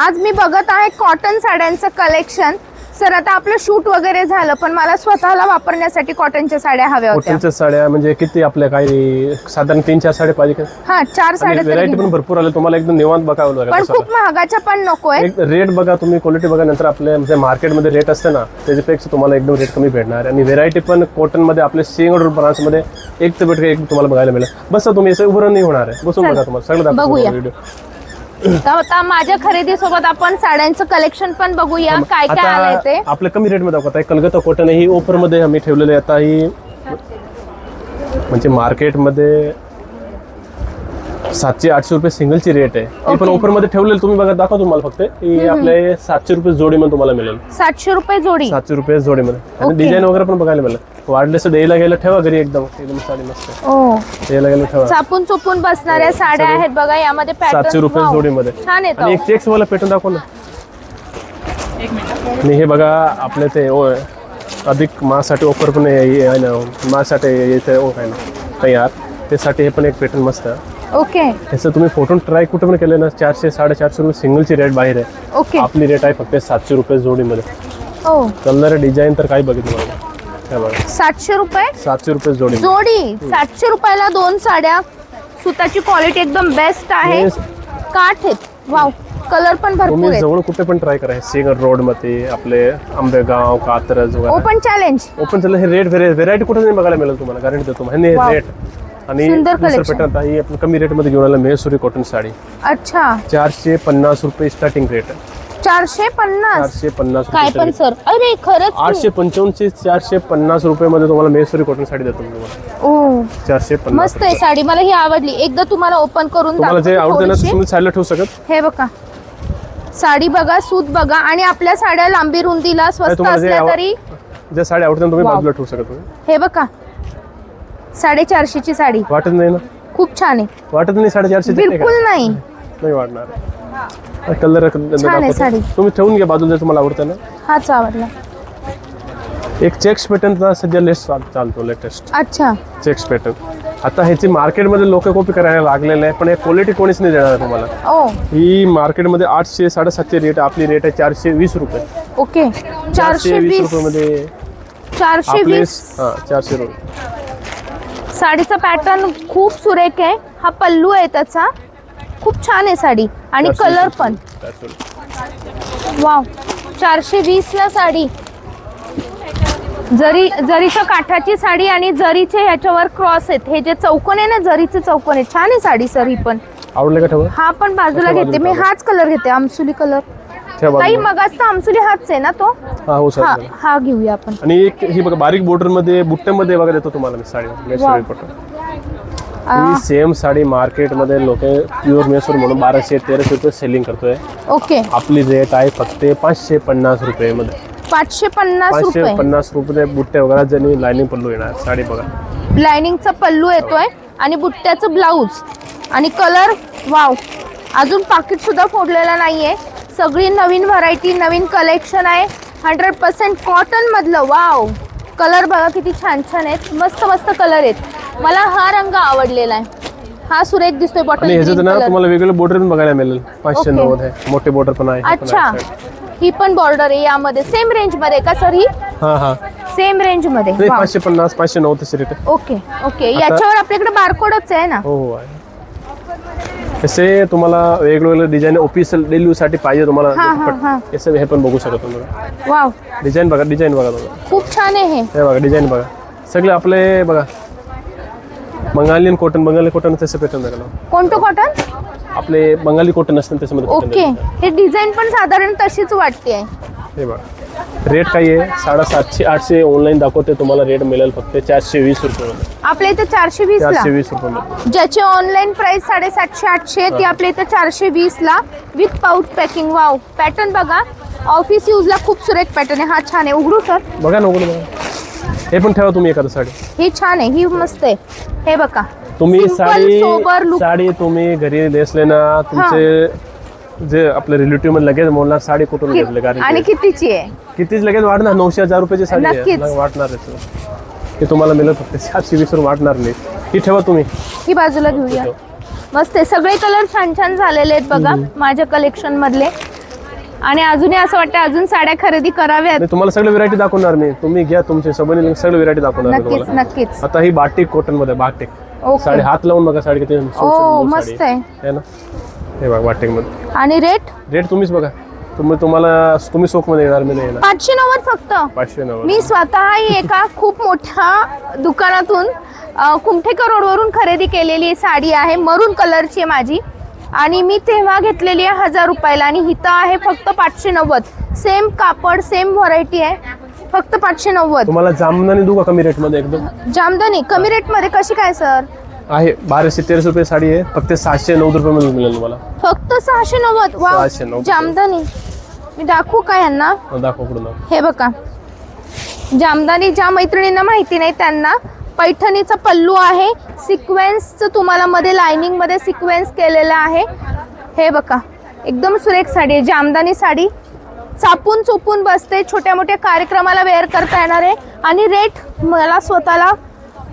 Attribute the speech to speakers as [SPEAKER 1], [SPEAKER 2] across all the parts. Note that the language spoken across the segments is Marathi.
[SPEAKER 1] आज मी बघत आहे कॉटन साड्यांचं कलेक्शन. सर आता आपलं शूट वगैरे झालं, पण मला स्वतःला वापरण्यासाठी कॉटनच्या साड्या हव्या होत्या.
[SPEAKER 2] कॉटनच्या साड्या म्हणजे किती आपल्या काही साधारण 3-4 साड्या पाहिजे का?
[SPEAKER 1] हा 4 साड्या.
[SPEAKER 2] व्हेरायटी पण भरपूर आले, तुम्हाला एकदम निवांत बघावं लागेल.
[SPEAKER 1] पण खूप महागाच्या पण नकोय.
[SPEAKER 2] एक रेट बघा तुम्ही, क्वालिटी बघा, नंतर आपल्या म्हणजे मार्केटमध्ये रेट असते ना त्याच्यापेक्षा तुम्हाला एकदम रेट कमी भेटणार. आणि व्हेरायटी पण कॉटन मध्ये आपले सिंगल ब्रांच मध्ये एक तर भेट एक तुम्हाला बघायला मिळेल. बस तुम्ही असं उभं नाही होणार आहे, बसून बघा तुम्हाला सगळं
[SPEAKER 1] बघूया.
[SPEAKER 2] व्हिडिओ.
[SPEAKER 1] आता माझ्या खरेदी सोबत आपण साड्यांचं कलेक्शन पण बघूया, काय काय आलंय ते.
[SPEAKER 2] आपल्या कमी रेट मध्ये दाखवत आहे. कलकत्ता कॉटन ही ऑफर मध्ये आम्ही ठेवलेले. आता ही म्हणजे मार्केटमध्ये 700-800 रुपये सिंगलची रेट आहे. ती पण ऑफर मध्ये ठेवलेली. तुम्ही बघा, दाखवा तुम्हाला फक्त ही आपल्या 700 रुपये जोडीमध्ये तुम्हाला मिळेल.
[SPEAKER 1] 700 रुपये जोडी.
[SPEAKER 2] 700 रुपये जोडीमध्ये. आणि डिझाईन वगैरे पण बघायला मिळेल. वाढलेस द्यायला गेलं ठेवा घरी, एकदम साडी मस्त द्यायला गेलं ठेवा.
[SPEAKER 1] चापून चुपून बसणाऱ्या साड्या आहेत बघा, यामध्ये पॅटर्न
[SPEAKER 2] 700 रुपये जोडीमध्ये
[SPEAKER 1] छान येतं.
[SPEAKER 2] आणि एक चेक्स वाला पॅटर्न दाखव ना. आणि हे बघा आपले ते अधिक मासाठी ऑफर पण आहे ना, मासाठी येते आहे ना तयार, त्यासाठी हे पण एक पॅटर्न मस्त आहे.
[SPEAKER 1] ओके.
[SPEAKER 2] ह्याचं तुम्ही फोटो ट्राय कुठे पण केले ना, 400-450 रुपये सिंगलची रेट बाहेर आहे.
[SPEAKER 1] ओके.
[SPEAKER 2] आपली रेट आहे फक्त 700 रुपये जोडीमध्ये.
[SPEAKER 1] हो.
[SPEAKER 2] कलर डिझाईन तर काही बघितलं मला.
[SPEAKER 1] 700 रुपये
[SPEAKER 2] 700 रुपये जोडी.
[SPEAKER 1] 700 रुपयाला 2 साड्या. सुताची क्वालिटी एकदम बेस्ट आहे. काठ आहेत. वाव, कलर पण भरपूर
[SPEAKER 2] तुम्ही
[SPEAKER 1] आहे.
[SPEAKER 2] जवळ कुठे पण ट्राय करा. सिंगर रोड मध्ये आपले आंबेगाव, कात्रज वगैरे.
[SPEAKER 1] Open challenge.
[SPEAKER 2] ओपन चॅलेंज हे रेट व्हेरायटी कुठे नाही बघायला मिळेल तुम्हाला, गॅरंटी देतो. ह्याने रेट आणि पॅटर्न ही आपण कमी रेट मध्ये घेऊन आला. महेश्वरी कॉटन साडी.
[SPEAKER 1] अच्छा.
[SPEAKER 2] 450 रुपये स्टार्टिंग रेट आहे.
[SPEAKER 1] 450.
[SPEAKER 2] 450
[SPEAKER 1] काय पण सर, अरे खरंच
[SPEAKER 2] 855 चे 450 रुपये मध्ये तुम्हाला महेश्वरी कॉटन साडी देतो तुम्हाला.
[SPEAKER 1] ओ
[SPEAKER 2] 450.
[SPEAKER 1] मस्त आहे साडी, मला ही आवडली. एकदा तुम्हाला ओपन करून
[SPEAKER 2] तुम्हाला जे आवडते ना
[SPEAKER 1] थोडीशी.
[SPEAKER 2] तुम्ही साईडला ठेवू शकत.
[SPEAKER 1] हे बघा, साडी बघा, सूत बघा. आणि आपल्या साड्या लांबी रुंदीला स्वस्त
[SPEAKER 2] तुम्हाला
[SPEAKER 1] असल्या तरी
[SPEAKER 2] ज्या साड्या आवडतात तुम्ही
[SPEAKER 1] वाव.
[SPEAKER 2] बाजूला ठेवू शकत तुम्ही.
[SPEAKER 1] हे बघा, 450 ची साडी.
[SPEAKER 2] वाटत नाही ना?
[SPEAKER 1] खूप छान आहे.
[SPEAKER 2] वाटत नाही 450
[SPEAKER 1] बिलकुल नाही.
[SPEAKER 2] नाही वाटणार. कलर
[SPEAKER 1] छान आहे साडी.
[SPEAKER 2] तुम्ही ठेवून घ्या बाजूला जर तुम्हाला आवडतं ना.
[SPEAKER 1] हाच आवडला.
[SPEAKER 2] एक चेक्स पॅटर्नचा सध्या चालतो लेटेस्ट.
[SPEAKER 1] अच्छा.
[SPEAKER 2] चेक्स पॅटर्न आता ह्याची मार्केटमध्ये लोक कॉपी करायला लागलेले आहे, पण हे क्वालिटी कोणीच नाही देणार तुम्हाला.
[SPEAKER 1] ओ.
[SPEAKER 2] ही मार्केटमध्ये 800-750 रेट, आपली रेट आहे 420 रुपये.
[SPEAKER 1] ओके.
[SPEAKER 2] 420 रुपये मध्ये
[SPEAKER 1] 420.
[SPEAKER 2] 400 रुपये.
[SPEAKER 1] साडीचा पॅटर्न खूप सुरेख आहे. हा पल्लू आहे त्याचा. खूप छान आहे साडी आणि कलर पण. वाव, 420 ला साडी. जरीच्या काठाची साडी आणि जरीचे ह्याच्यावर क्रॉस आहेत. हे जे चौकोन आहे ना, जरीचे चौकोन आहे. छान आहे साडी सर. ही पण
[SPEAKER 2] आवडलं का? ठेवा.
[SPEAKER 1] हा पण बाजूला घेते मी. हाच कलर घेते, आमसुली कलर. काही मगाच आमसुली हाच आहे ना तो.
[SPEAKER 2] हो सर.
[SPEAKER 1] हा घेऊया आपण.
[SPEAKER 2] आणि एक ही बघा बारीक बॉर्डर मध्ये बुट्ट्यामध्ये बघा देतो तुम्हाला मी साडी. महेश्वरी कॉटन ही सेम साडी मार्केटमध्ये लोक प्युअर महेश्वर म्हणून 1200-1300 रुपये सेलिंग करतोय.
[SPEAKER 1] ओके.
[SPEAKER 2] आपली रेट आहे फक्त 550 रुपये मध्ये.
[SPEAKER 1] 550 रुपये.
[SPEAKER 2] 550 रुपये बुट्टे वगैरे ज्यांनी लाईनिंग पल्लू येणार. साडी बघा,
[SPEAKER 1] लाइनिंगचा पल्लू येतोय आणि बुट्ट्याचं ब्लाऊज आणि कलर. वाव, अजून पाकिट सुद्धा फोडलेला नाहीये. सगळी नवीन व्हरायटी, नवीन कलेक्शन आहे. 100% कॉटन मधलं. वाव, कलर बघा किती छान छान आहेत. मस्त मस्त कलर आहेत. मला हा रंग आवडलेला आहे. हा सुरेख दिसतोय. बॉटल
[SPEAKER 2] आणि ह्याच्यात ना तुम्हाला वेगवेगळे बॉर्डर पण बघायला मिळेल. 590 आहे, मोठे बॉर्डर पण आहे.
[SPEAKER 1] अच्छा, ही पण बॉर्डर आहे यामध्ये. सेम रेंज मध्ये का सर? ही सेम रेंज मध्ये.
[SPEAKER 2] 550-590 तशी रेट आहे.
[SPEAKER 1] Okay okay. याच्यावर आपल्याकडे बारकोडच आहे ना?
[SPEAKER 2] हो आहे. असे तुम्हाला वेगवेगळे डिझाईन ऑफिशियल डेली साठी पाहिजे तुम्हाला. हे पण बघू शकता तुम्ही.
[SPEAKER 1] वाव,
[SPEAKER 2] डिझाईन बघा, डिझाईन बघा तुम्ही.
[SPEAKER 1] खूप छान आहे
[SPEAKER 2] हे बघा डिझाईन बघा. सगळे आपले बघा बंगाली कॉटन तसं पॅटर्न बघा.
[SPEAKER 1] कोणतं कॉटन?
[SPEAKER 2] आपले बंगाली कॉटन असतात त्याच्यामध्ये.
[SPEAKER 1] ओके. हे डिझाईन पण साधारण तशीच वाटते.
[SPEAKER 2] हे बघा रेट काय आहे 750-800. ऑनलाईन दाखवते तुम्हाला रेट मिळेल फक्त 420 रुपये.
[SPEAKER 1] आपल्या इथे 420 ला.
[SPEAKER 2] 420 रुपये.
[SPEAKER 1] ज्याची ऑनलाईन प्राइस 750-800 ती आपल्या इथे 420 ला with pouch packing. Wow, pattern बघा. ऑफिस यूज ला खूप सुरेख पॅटर्न आहे. हा छान आहे. उघडू सर?
[SPEAKER 2] बघा ना, उघडू बघा. हे पण ठेवा तुम्ही एखादी साडी.
[SPEAKER 1] ही छान आहे. ही मस्त आहे. हे बघा,
[SPEAKER 2] तुम्ही
[SPEAKER 1] सोबर लुक.
[SPEAKER 2] साडी तुम्ही घरी नेसले ना, तुमचे जे आपले रिलेटिव्ह मध्ये लगेच बोलणार साडी कुठून घेतली.
[SPEAKER 1] आणि कितीची आहे?
[SPEAKER 2] कितीच लगेच वाढणार. 900-1000 रुपयाची साडी
[SPEAKER 1] नक्कीच.
[SPEAKER 2] वाटणार. हे तुम्हाला मिळत फक्त 720 रुपये वाटणार नाही. ही ठेवा तुम्ही.
[SPEAKER 1] ही बाजूला घेऊया. मस्त आहे. सगळे कलर छान छान झालेले आहेत बघा माझ्या कलेक्शन मधले. आणि अजूनही असं वाटतं अजून साड्या खरेदी कराव्यात.
[SPEAKER 2] नाही, तुम्हाला सगळी व्हरायटी दाखवणार मी. तुम्ही घ्या तुमचे सबनी सगळी व्हरायटी दाखवणार मी
[SPEAKER 1] नक्कीच
[SPEAKER 2] तुम्हाला.
[SPEAKER 1] नक्कीच.
[SPEAKER 2] आता ही बाटिक कॉटन मध्ये बाटिक
[SPEAKER 1] ओके.
[SPEAKER 2] साडी हात लावून बघा साडी किती
[SPEAKER 1] ओ मस्त आहे.
[SPEAKER 2] है ना. हे बघा बाटिक मध्ये
[SPEAKER 1] आणि रेट
[SPEAKER 2] रेट तुम्हीच बघा. तुम्ही शोक मध्ये येणार मी नाही येणार.
[SPEAKER 1] 590 फक्त.
[SPEAKER 2] 590.
[SPEAKER 1] मी स्वतःही एका खूप मोठ्या दुकानातून कुमठेकर रोडवरून खरेदी केलेली साडी आहे. मरून कलरची आहे माझी आणि मी तेव्हा घेतलेली आहे 1000 रुपयाला आणि हिथं आहे फक्त 590. सेम कापड सेम व्हरायटी आहे फक्त 590.
[SPEAKER 2] तुम्हाला जामदानी देऊ का कमी रेट मध्ये एकदम.
[SPEAKER 1] जामदानी कमी रेट मध्ये कशी काय सर.
[SPEAKER 2] आहे 1213 रुपये साडी आहे फक्त 790 रुपये मध्ये मिळेल तुम्हाला.
[SPEAKER 1] फक्त 690. वा
[SPEAKER 2] 690.
[SPEAKER 1] जामदानी मी दाखवू का यांना.
[SPEAKER 2] दाखव पुढे दाखव.
[SPEAKER 1] हे बघा जामदानी ज्या मैत्रिणींना माहिती नाही त्यांना. पैठणीचा पल्लू आहे. सिक्वेन्सचं तुम्हाला मध्ये लाइनिंग मध्ये सिक्वेन्स केलेला आहे. हे बघा एकदम सुरेख साडी आहे. जामदानी साडी चापून चोपून बसते. छोट्या मोठ्या कार्यक्रमाला वेअर करता येणार आहे. आणि रेट मला स्वतःला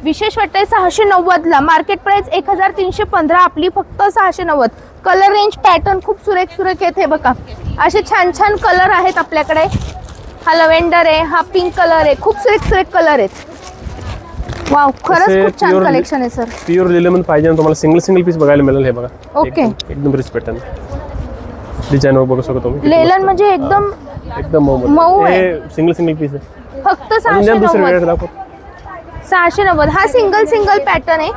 [SPEAKER 1] विशेष वाटतंय 690ला. Market price 1315. आपली फक्त 690. कलर रेंज पॅटर्न खूप सुरेख सुरेख आहेत. हे बघा असे छान छान कलर आहेत आपल्याकडे. हा लव्हेंडर आहे. हा पिंक कलर आहे. खूप सुरेख सुरेख कलर आहेत. वाव खरंच खूप छान कलेक्शन आहे सर.
[SPEAKER 2] प्युअर लिलेमन पाहिजे ना तुम्हाला सिंगल पीस बघायला मिळेल. हे बघा
[SPEAKER 1] ओके.
[SPEAKER 2] एकदम रिच पॅटर्न डिझाइन बघू शकतो तुम्ही.
[SPEAKER 1] लेलन म्हणजे एकदम मऊ आहे.
[SPEAKER 2] हे सिंगल पीस आहे.
[SPEAKER 1] फक्त
[SPEAKER 2] दुसरे
[SPEAKER 1] 690.
[SPEAKER 2] रेट दाखव.
[SPEAKER 1] 690. हा सिंगल पॅटर्न आहे.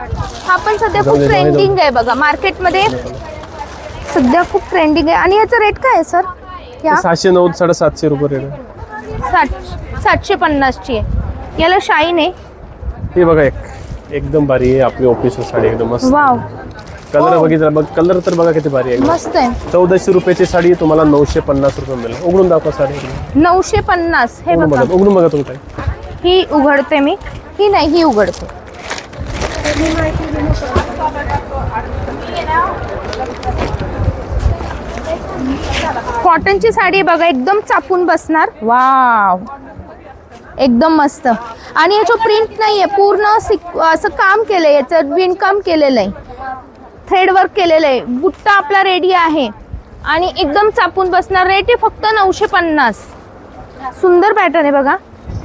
[SPEAKER 1] हा पण सध्या खूप ट्रेंडिंग आहे बघा मार्केटमध्ये. सध्या खूप ट्रेंडिंग आहे. आणि याचा रेट काय आहे सर. या
[SPEAKER 2] 790 750 रुपये रेट आहे.
[SPEAKER 1] 750 ची आहे. याला शाईन आहे.
[SPEAKER 2] हे बघा एकदम भारी आहे आपली ऑफिशियल साडी एकदम मस्त.
[SPEAKER 1] वाव
[SPEAKER 2] कलर बघितला बघ. कलर तर बघा किती भारी आहे.
[SPEAKER 1] मस्त आहे.
[SPEAKER 2] 1400 रुपयाची साडी तुम्हाला 950 रुपये मिळेल. उघडून दाखवा साडी.
[SPEAKER 1] 950. हे बघा
[SPEAKER 2] उघडून बघा तुम्ही काय.
[SPEAKER 1] ही उघडते मी. ही नाही ही उघडते. कॉटनची साडी बघा एकदम चापून बसणार. वाव एकदम मस्त. आणि याचं प्रिंट नाहीये. पूर्ण असं काम केलंय. याचं विणकाम केलेलं आहे. थ्रेड वर्क केलेलं आहे. बुट्टा आपला रेडी आहे आणि एकदम चापून बसणार. रेट आहे फक्त 950. सुंदर पॅटर्न आहे बघा.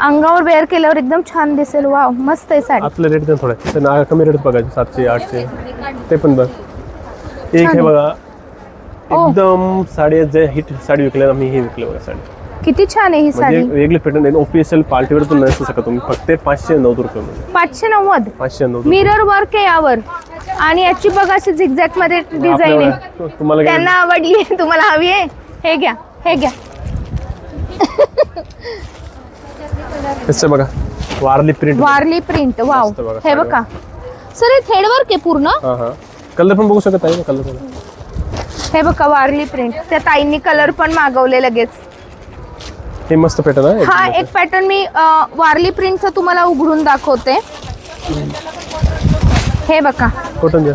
[SPEAKER 1] अंगावर वेअर केल्यावर एकदम छान दिसेल. वाव मस्त आहे साडी.
[SPEAKER 2] आपलं रेट द्या थोडं कमी रेट बघायचे 700 800 ते पण बघ. एक हे बघा एकदम साडी जे हिट साडी विकले ना मी हे विकले बघा साडी.
[SPEAKER 1] किती छान आहे ही साडी.
[SPEAKER 2] म्हणजे वेगळी पॅटर्न ऑफिशियल पार्टीवर पण नसू शकत तुम्ही. फक्त 590 रुपये मध्ये.
[SPEAKER 1] 590.
[SPEAKER 2] 590
[SPEAKER 1] मिरर वर्क आहे यावर. आणि याची बघा अशी झिगझॅग मध्ये डिझाईन आहे.
[SPEAKER 2] तुम्हाला
[SPEAKER 1] त्यांना आवडली. तुम्हाला हवी आहे. हे घ्या हे घ्या.
[SPEAKER 2] कसं बघा वारली प्रिंट.
[SPEAKER 1] वाव
[SPEAKER 2] मस्त बघा
[SPEAKER 1] हे बघा सर. हे थ्रेड वर्क आहे पूर्ण.
[SPEAKER 2] हा कलर पण बघू शकत आहे. कलर
[SPEAKER 1] हे बघा वारली प्रिंट. त्या ताईंनी कलर पण मागवले लगेच.
[SPEAKER 2] हे मस्त पॅटर्न आहे.
[SPEAKER 1] हा एक पॅटर्न मी वारली प्रिंटचा तुम्हाला उघडून दाखवते. हे बघा
[SPEAKER 2] कॉटन द्या.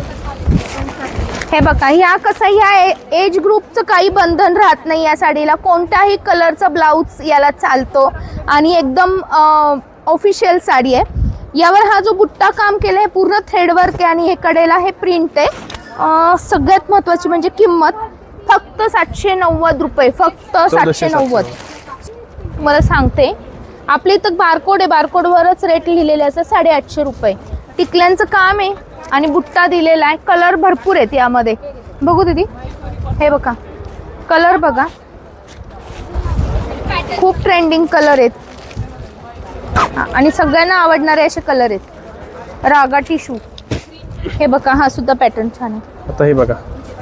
[SPEAKER 1] हे बघा ह्या कसं ह्या एज ग्रुपचं काही बंधन राहत नाही. या साडीला कोणत्याही कलरचा ब्लाऊज याला चालतो आणि एकदम ऑफिशियल साडी आहे. यावर हा जो बुट्टा काम केलं आहे पूर्ण थ्रेडवर्क आहे आणि हे कडेला हे प्रिंट आहे. सगळ्यात महत्त्वाची म्हणजे किंमत फक्त 790 रुपये. फक्त 790. मला सांगते आपल्या इथं बारकोड आहे. बारकोडवरच रेट लिहिलेले असं 850 रुपये. टिकल्यांचं काम आहे आणि बुट्टा दिलेला आहे. कलर भरपूर आहेत यामध्ये. बघू दीदी हे बघा कलर बघा. खूप ट्रेंडिंग कलर आहेत आणि सगळ्यांना आवडणारे असे कलर आहेत. रागा टिशू. हे बघा हा सुद्धा पॅटर्न छान आहे.
[SPEAKER 2] आता हे बघा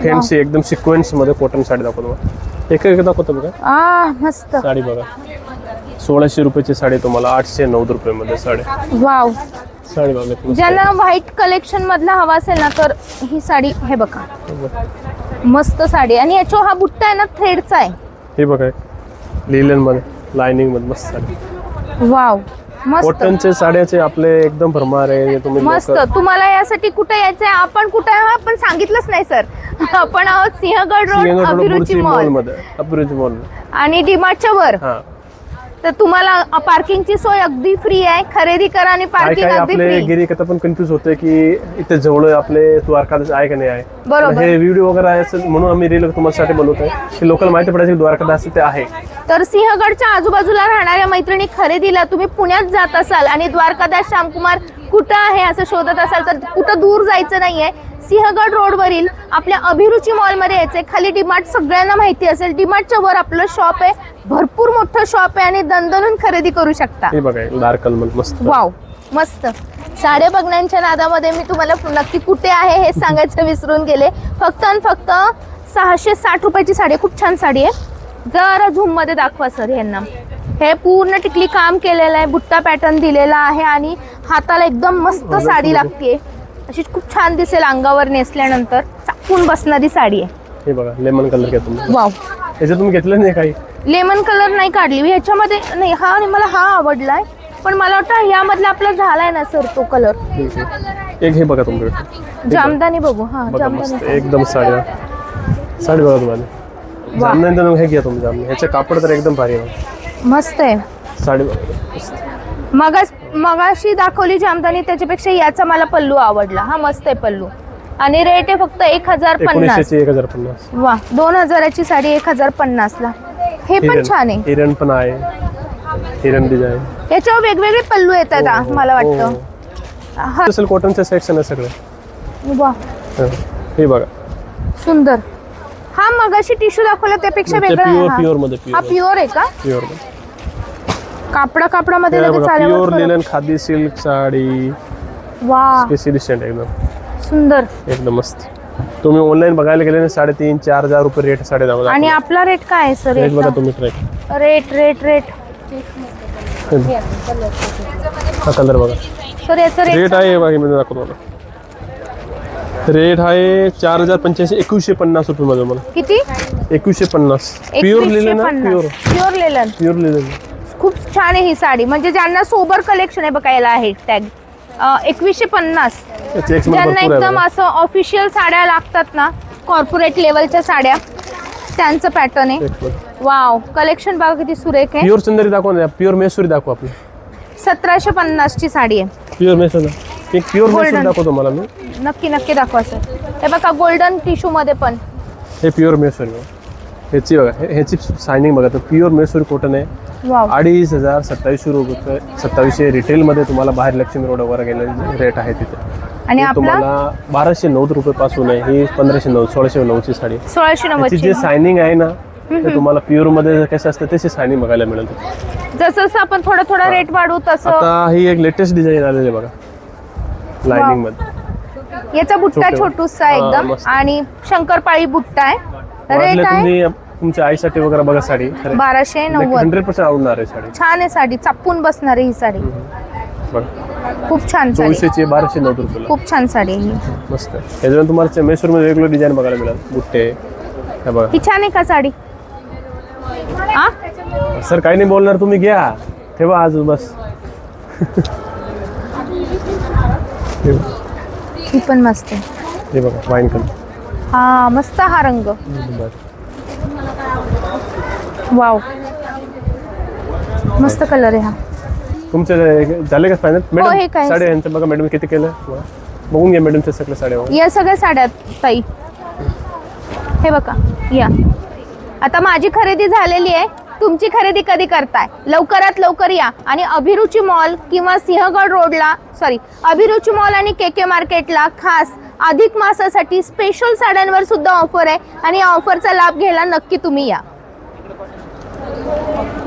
[SPEAKER 2] फॅन्सी एकदम सिक्वेन्स मध्ये कॉटन साडी दाखवतो. एक दाखवतो बघा.
[SPEAKER 1] मस्त
[SPEAKER 2] साडी बघा. 1600 रुपयाची साडी तुम्हाला 890 रुपये मध्ये साडी.
[SPEAKER 1] वाव
[SPEAKER 2] साडी बघा.
[SPEAKER 1] ज्यांना व्हाईट कलेक्शन मधला हवा असेल ना तर ही साडी हे बघा मस्त साडी. आणि याचा हा बुट्टा आहे ना थ्रेडचा आहे.
[SPEAKER 2] हे बघा लिलन मध्ये लाइनिंग मध्ये मस्त साडी.
[SPEAKER 1] वाव मस्त.
[SPEAKER 2] कॉटनचे साड्याचे आपले एकदम भरमार आहे. तुम्ही
[SPEAKER 1] मस्त. तुम्हाला यासाठी कुठे यायचंय. आपण कुठे आहोत आपण सांगितलंच नाही सर. आपण आहोत सिंहगड रोड अभिरुची मॉल
[SPEAKER 2] मध्ये. अभिरुची मॉल
[SPEAKER 1] आणि डीमार्टच्या वर.
[SPEAKER 2] हा
[SPEAKER 1] तर तुम्हाला पार्किंगची सोय अगदी फ्री आहे. खरेदी करा आणि
[SPEAKER 2] काय
[SPEAKER 1] पार्किंग
[SPEAKER 2] काय
[SPEAKER 1] अगदी
[SPEAKER 2] आपले
[SPEAKER 1] फ्री.
[SPEAKER 2] गिराईक आता पण कन्फ्युज होते की इथे जवळ आपले द्वारकादास आहे का नाही आहे.
[SPEAKER 1] बरोबर.
[SPEAKER 2] हे व्हिडिओ वगैरे आहे असं म्हणून आम्ही रील तुम्हाला बनवतोय की लोकल माहिती पडायची की द्वारकादास ते आहे.
[SPEAKER 1] तर सिंहगडच्या आजूबाजूला राहणाऱ्या मैत्रिणी खरेदीला तुम्ही पुण्यात जात असाल आणि द्वारकादास श्यामकुमार कुठं आहे असं शोधत असाल तर कुठं दूर जायचं नाहीये. सिंहगड रोडवरील आपल्या अभिरुची मॉलमध्ये यायचंय. खाली डीमार्ट सगळ्यांना माहिती असेल. डीमार्टच्या वर आपलं शॉप आहे. भरपूर मोठं शॉप आहे आणि दणदणून खरेदी करू शकता.
[SPEAKER 2] हे बघा डार्क कलर मस्त.
[SPEAKER 1] वाव मस्त. साड्या बघण्याच्या नादामध्ये मी तुम्हाला नक्की कुठे आहे हे सांगायचं विसरून गेले. फक्त आणि फक्त 660 रुपयाची साडी. खूप छान साडी आहे. जरा झूम मध्ये दाखवा सर यांना. हे पूर्ण टिकली काम केलेलं आहे. बुट्टा पॅटर्न दिलेला आहे आणि हाताला एकदम मस्त साडी लागते. अशी खूप छान दिसेल अंगावर नेसल्यानंतर. चापून बसणारी साडी आहे.
[SPEAKER 2] हे बघा लेमन कलर घ्या तुम्ही.
[SPEAKER 1] वाव.
[SPEAKER 2] याच्यात तुम्ही घेतलं नाही काही.
[SPEAKER 1] लेमन कलर नाही काढली ह्याच्यामध्ये नाही. हा आणि मला हा आवडलाय पण मला वाटतं यामधला आपला झालाय ना सर तो कलर.
[SPEAKER 2] ठीक आहे. एक हे बघा तुमच्याकडे
[SPEAKER 1] जामदानी बघू. हा
[SPEAKER 2] बघा मस्त
[SPEAKER 1] जामदानी.
[SPEAKER 2] एकदम साडी बघा तुम्हाला. जामदानी तर हे घ्या तुम्ही जामदानी. ह्याचे कापड तर एकदम भारी आहे.
[SPEAKER 1] मस्त आहे
[SPEAKER 2] साडी बघा मस्त.
[SPEAKER 1] मगाशी दाखवली जामदानी त्याच्यापेक्षा याचा मला पल्लू आवडला. हा मस्त आहे पल्लू आणि रेट आहे फक्त 1050.
[SPEAKER 2] 1950.
[SPEAKER 1] वा 2000ची साडी 1050 ला. हे पण छान आहे.
[SPEAKER 2] हिरण पण आहे. हिरण डिझाईन.
[SPEAKER 1] याच्यावर वेगवेगळे पल्लू येतात
[SPEAKER 2] हो, हो,
[SPEAKER 1] मला
[SPEAKER 2] हो.
[SPEAKER 1] वाटतं. हा
[SPEAKER 2] असेल कॉटनचे सेक्शन आहे सगळे.
[SPEAKER 1] वा
[SPEAKER 2] हे बघा
[SPEAKER 1] सुंदर. हा मगाशी टिश्यू दाखवला त्यापेक्षा वेगळा आहे
[SPEAKER 2] प्युअर
[SPEAKER 1] हा.
[SPEAKER 2] प्युअर मध्ये
[SPEAKER 1] हा प्युअर आहे का?
[SPEAKER 2] प्युअर मध्ये
[SPEAKER 1] कापडामध्ये लगेच
[SPEAKER 2] प्युअर
[SPEAKER 1] आल्यावर
[SPEAKER 2] लिनन खादी सिल्क साडी.
[SPEAKER 1] वा
[SPEAKER 2] स्पेसिलिस्ट एकदम
[SPEAKER 1] सुंदर.
[SPEAKER 2] एकदम मस्त. तुम्ही ऑनलाईन बघायला गेले ना 3,500-4,000 रुपये रेट साडे दाखवला.
[SPEAKER 1] आणि आपला रेट काय आहे सर?
[SPEAKER 2] रेट बघा तुम्ही ट्रॅक.
[SPEAKER 1] रेट रेट रेट
[SPEAKER 2] हा कलर बघा.
[SPEAKER 1] सर याचा रेट
[SPEAKER 2] रेट आहे बघा मी दाखवतो मला. रेट आहे 4,085 2150 रुपये मध्ये मला.
[SPEAKER 1] किती?
[SPEAKER 2] 2150. प्युअर लिनन प्युअर
[SPEAKER 1] प्युअर लेलन.
[SPEAKER 2] Pure linen.
[SPEAKER 1] खूप छान आहे ही साडी. म्हणजे ज्यांना सोबर कलेक्शन आहे बघा याला आहे टॅग 2150. ज्यांना एकदम असं ऑफिशियल साड्या लागतात ना कॉर्पोरेट लेवलच्या साड्या त्यांचं पॅटर्न आहे. वाव कलेक्शन बघा किती सुरेख आहे.
[SPEAKER 2] प्युअर चंदेरी दाखवा ना. प्युअर मेसुरी दाखवा आपली.
[SPEAKER 1] 1750 ची साडी आहे.
[SPEAKER 2] प्युअर मेसुरी. एक प्युअर मेसुरी दाखवतो मला मी.
[SPEAKER 1] नक्की नक्की दाखवा सर. हे बघा गोल्डन टिश्यू मध्ये पण.
[SPEAKER 2] हे प्युअर मेसुरी. ह्याची बघा ह्याची शायनिंग बघा. तर प्युअर मेसुरी कॉटन आहे.
[SPEAKER 1] वाव
[SPEAKER 2] 2,500 2700 रुपये 2700 रिटेलमध्ये तुम्हाला बाहेर लक्ष्मी रोड वगैरे गेले रेट आहे तिथे.
[SPEAKER 1] आणि
[SPEAKER 2] हे
[SPEAKER 1] आपला
[SPEAKER 2] तुम्हाला 1,290 रुपये पासून आहे. ही 1,509 1,609 ची साडी.
[SPEAKER 1] 1690
[SPEAKER 2] ची जे शायनिंग आहे ना ते तुम्हाला प्युअर मध्ये कसं असतं तशी शायनिंग बघायला मिळेल.
[SPEAKER 1] जसं जसं आपण थोडा थोडा रेट वाढवू तसं.
[SPEAKER 2] आता ही एक लेटेस्ट डिझाईन आलेली बघा लाइनिंग मध्ये.
[SPEAKER 1] याचा बुट्टा छोटूसा आहे
[SPEAKER 2] हा,
[SPEAKER 1] एकदम
[SPEAKER 2] मस्त.
[SPEAKER 1] आणि शंकरपाळी बुट्टा आहे.
[SPEAKER 2] वाटलं
[SPEAKER 1] रेट आहे
[SPEAKER 2] तुम्ही तुमच्या आईसाठी वगैरे बघा साडी.
[SPEAKER 1] 1290.
[SPEAKER 2] 100% आवडणार आहे साडी.
[SPEAKER 1] छान आहे साडी. चापून बसणार आहे ही साडी.
[SPEAKER 2] बघा
[SPEAKER 1] खूप छान साडी.
[SPEAKER 2] 2400 1290 रुपये.
[SPEAKER 1] खूप छान साडी आहे ही.
[SPEAKER 2] मस्त आहे. याच्यावर तुम्हाला मेसुरी मध्ये वेगवेगळे डिझाईन बघायला मिळेल. बुट्टे हे बघा.
[SPEAKER 1] ही छान आहे का साडी? आ
[SPEAKER 2] सर काही नाही बोलणार तुम्ही घ्या ठेवा आज बस.
[SPEAKER 1] ही पण मस्त आहे.
[SPEAKER 2] हे बघा वाईन कलर.
[SPEAKER 1] हा मस्त हा रंग. वाव मस्त कलर आहे हा.
[SPEAKER 2] तुमचे झाले का फायनल
[SPEAKER 1] हे
[SPEAKER 2] मॅडम?
[SPEAKER 1] काय?
[SPEAKER 2] साड्या यांचं बघा मॅडम किती केलं बघून घ्या मॅडमच्या सगळ्या साड्या.
[SPEAKER 1] या सगळ्या साड्या ताई हे बघा या. आता माझी खरेदी झालेली आहे. तुमची खरेदी कधी करताय? लवकरात लवकर या आणि अभिरुची मॉल किंवा सिंहगड रोडला अभिरुची मॉल आणि KK मार्केटला खास अधिक मासासाठी स्पेशल साड्यांवर सुद्धा ऑफर आहे आणि या ऑफरचा लाभ घ्यायला नक्की तुम्ही या.